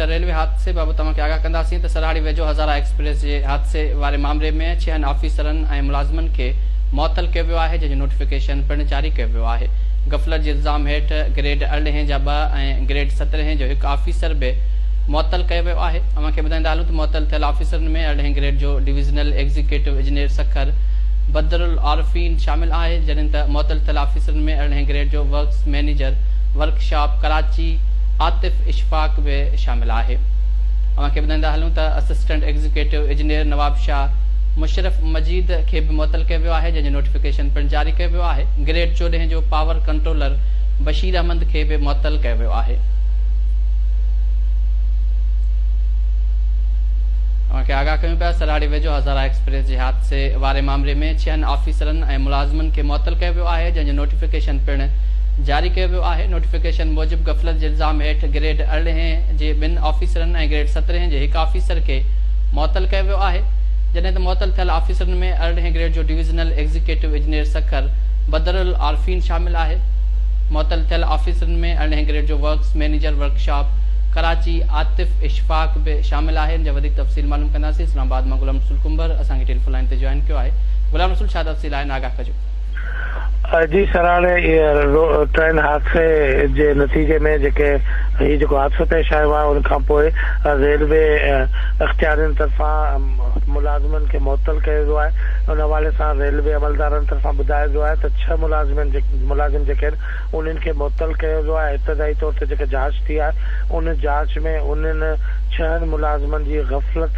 Railway हादसे बाबति तव्हांखे आगाह कंदासीं त सराड़ी वेझो हज़ारा एक्सप्रेस जे हादसे वारे मामले में 6 ऑफिसरनि ऐं मुलाज़िमनि खे मुअतल कयो वियो आहे, जंहिंजो नोटिफिकेशन पिणु जारी कयो वियो आहे। गफ़लत जे इल्ज़ाम हेठि ग्रेड 18 जा 2 ऐं ग्रेड 17 जो 1 ऑफिसर बि मुअतल कयो वियो आहे। तव्हांखे ॿुधाईंदा हलूं त मुअतल थियल ऑफिसरनि में 18 ग्रेड जो divisional executive engineer Sukkur Badrul Arfeen शामिल आहे, जॾहिं त मुअतल थियल ऑफिसरनि में 18 ग्रेड जो works manager workshop Karachi Atif Ishfaq भी शामिल है। तव्हांखे ॿुधाईंदा हलूं त assistant executive engineer Nawab Shah Musharraf मजीद के भी मुअतल कयो वियो आहे, जंहिंजो नोटिफिकेशन पिणु जारी कयो वियो आहे। ग्रेड 14 जो पावर कंट्रोलर बशीर अहमद के भी मुअतल कयो वियो आहे। तव्हांखे आगाह कयूं पिया सराड़ी वेझो हज़ारा एक्सप्रेस जे हादसे वारे मामले में 6 ऑफिसरनि ऐं मुलाज़िमनि खे मुअतल कयो वियो आहे, जंहिंजो नोटिफिकेशन पिणु जारी कयो वियो आहे। नोटिफिकेशन मूजिब गफ़लत जे इल्ज़ाम हेठि ग्रेड 18 जे 2 ऑफिसरनि ऐं ग्रेड 17 जे 1 ऑफिसर खे मुअतल कयो वियो आहे, जॾहिं त मुअतल थियल ऑफिसरनि में 18 ग्रेड जो divisional executive engineer Sukkur Badrul Arfeen शामिल आहे। मुअतल थियल ऑफिसरनि में 18 ग्रेड जो works manager workshop Karachi Atif Ishfaq भी शामिल है। इन वधीक तफ़सील मालूम कंदासीं। इस्लामाबाद मां गुलाम रसूल कुंबर असांखे टेलीफोन लाइन ते जॉइन कयो आहे। गुलाम रसूल, छा तफ़सील आहे, आगाह कजो। जी सराणे ट्रेन हादसे जे नतीजे में जेके ही जेको हादसो पेश आयो आहे उन खां पोइ रेलवे अख़्तियारनि तरफ़ां मुलाज़िमनि खे मुअतल कयो वियो आहे। उन हवाले सां रेलवे अमलदारनि तरफ़ां ॿुधायो वियो आहे त 6 मुलाज़िम जेके आहिनि उन्हनि खे मुअतल कयो वियो आहे। इब्तिदाई तौर ते जेके जांच थी आहे उन जांच में उन्हनि 6 मुलाज़िमनि जी गफ़लत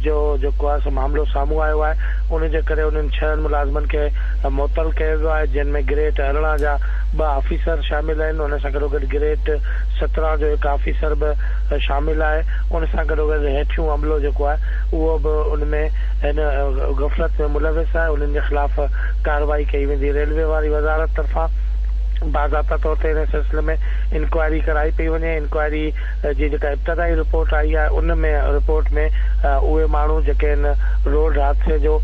जो जेको आहे सो मामिलो साम्हूं आयो आहे। उन जे करे उन्हनि 6 मुलाज़िमनि खे मुअतल कयो वियो आहे, जिन में ग्रेड 18 जा 2 ऑफिसर शामिल आहिनि। उन सां गॾोगॾु ग्रेड 17 जो 1 ऑफिसर बि शामिल आहे। उन सां गॾोगॾु हेठियों अमलो जेको आहे उहो बि उनमें हिन गफ़लत में मुलविस आहे। उन्हनि जे ख़िलाफ़ कार्रवाई कई वेंदी। रेलवे वारी वज़ारत तरफ़ां बाज़ाब्ता तौर ते इन सिलसिले में इंक्वायरी कराई पई वञे। इंक्वायरी जी जेका इब्तिदाई रिपोर्ट आई आहे उन में रिपोर्ट में उहे माण्हू जेके आहिनि रोड हादसे जो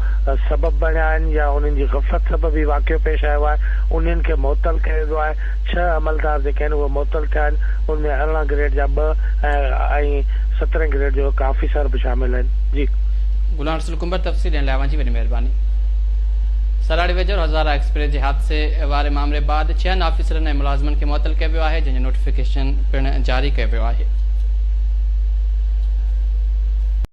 सबबु बणिया आहिनि या उन्हनि जी गफ़लत सबबु ही वाक़ियो पेश आयो आहे, उन्हनि खे मुअतल कयो वियो आहे। 6 अमलदार जेके आहिनि उहे मुअतल थिया आहिनि। उनमें 18 ग्रेड जा 2 ऐं 17 ग्रेड जो 1 ऑफिसर भी शामिल आहिनि। जी गुलाम रसूल कुंबर, तफ़सील ॾियण लाइ वॾी महिरबानी। सराड़ी वेझो हज़ारा एक्सप्रेस जे हादसे वारे मामले बाद 6 ऑफिसरनि ऐं मुलाज़िमनि खे मुअतल कयो वियो आहे, जंहिंजो नोटिफिकेशन पिणु जारी कयो वियो आहे।